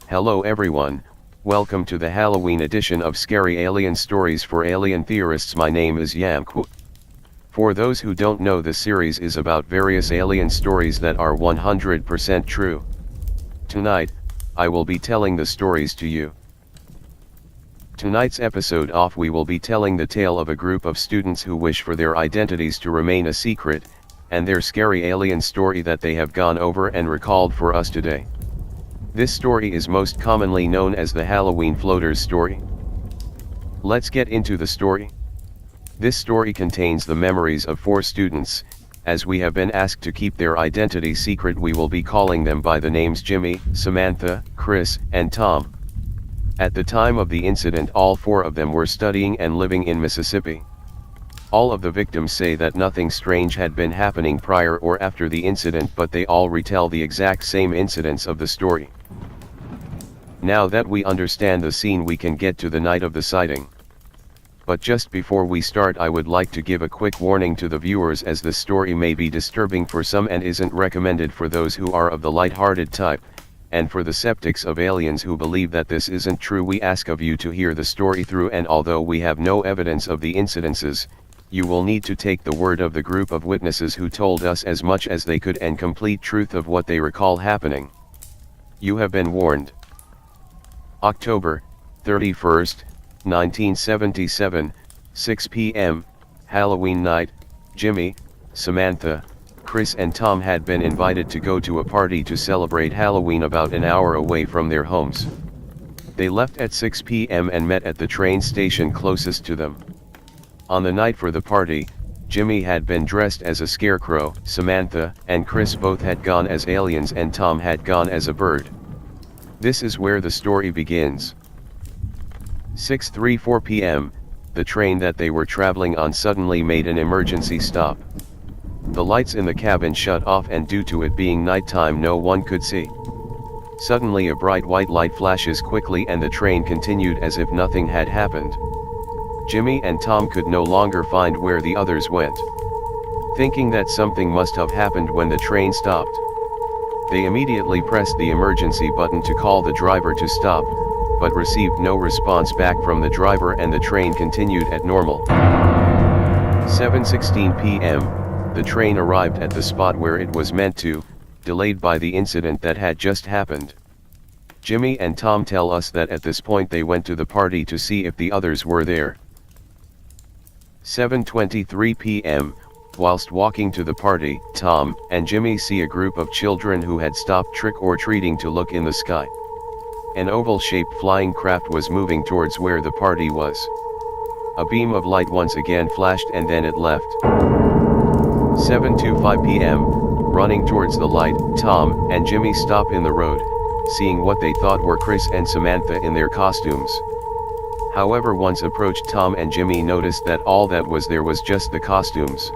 Hello everyone, welcome to the Halloween edition of Scary Alien Stories for Alien Theorists. My name is Yamku. For those who don't know, the series is about various alien stories that are 100% true. Tonight, I will be telling the stories to you. Tonight's episode off, we will be telling the tale of a group of students who wish for their identities to remain a secret, and their scary alien story that they have gone over and recalled for us today. This story is most commonly known as the Halloween Floaters story. Let's get into the story. This story contains the memories of 4 students. As we have been asked to keep their identity secret, we will be calling them by the names Jimmy, Samantha, Chris, and Tom. At the time of the incident, all 4 of them were studying and living in Mississippi. All of the victims say that nothing strange had been happening prior or after the incident, but they all retell the exact same incidents of the story. Now that we understand the scene, we can get to the night of the sighting. But just before we start, I would like to give a quick warning to the viewers, as this story may be disturbing for some and isn't recommended for those who are of the light-hearted type, and for the skeptics of aliens who believe that this isn't true. We ask of you to hear the story through, and although we have no evidence of the incidences, you will need to take the word of the group of witnesses who told us as much as they could and complete truth of what they recall happening. You have been warned. October 31st, 1977, 6 p.m., Halloween night. Jimmy, Samantha, Chris and Tom had been invited to go to a party to celebrate Halloween about an hour away from their homes. They left at 6 p.m. and met at the train station closest to them. On the night for the party, Jimmy had been dressed as a scarecrow, Samantha and Chris both had gone as aliens, and Tom had gone as a bird. This is where the story begins. 6:34 p.m., the train that they were traveling on suddenly made an emergency stop. The lights in the cabin shut off, and due to it being nighttime, no one could see. Suddenly a bright white light flashes quickly and the train continued as if nothing had happened. Jimmy and Tom could no longer find where the others went. Thinking that something must have happened when the train stopped, they immediately pressed the emergency button to call the driver to stop, but received no response back from the driver, and the train continued at normal. 7:16 p.m., the train arrived at the spot where it was meant to, delayed by the incident that had just happened. Jimmy and Tom tell us that at this point they went to the party to see if the others were there. 7:23 p.m., whilst walking to the party, Tom and Jimmy see a group of children who had stopped trick-or-treating to look in the sky. An oval-shaped flying craft was moving towards where the party was. A beam of light once again flashed and then it left. 7:25 p.m., running towards the light, Tom and Jimmy stop in the road, seeing what they thought were Chris and Samantha in their costumes. However, once approached, Tom and Jimmy noticed that all that was there was just the costumes.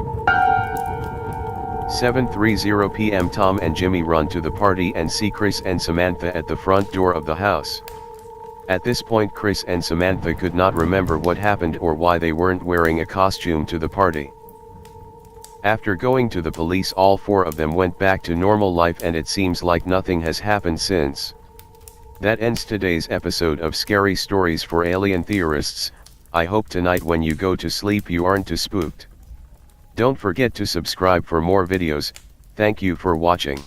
7:30 p.m., Tom and Jimmy run to the party and see Chris and Samantha at the front door of the house. At this point, Chris and Samantha could not remember what happened or why they weren't wearing a costume to the party. After going to the police, all 4 of them went back to normal life, and it seems like nothing has happened since. That ends today's episode of Scary Stories for Alien Theorists. I hope tonight when you go to sleep you aren't too spooked. Don't forget to subscribe for more videos. Thank you for watching.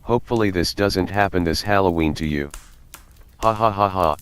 Hopefully this doesn't happen this Halloween to you. Ha ha ha ha.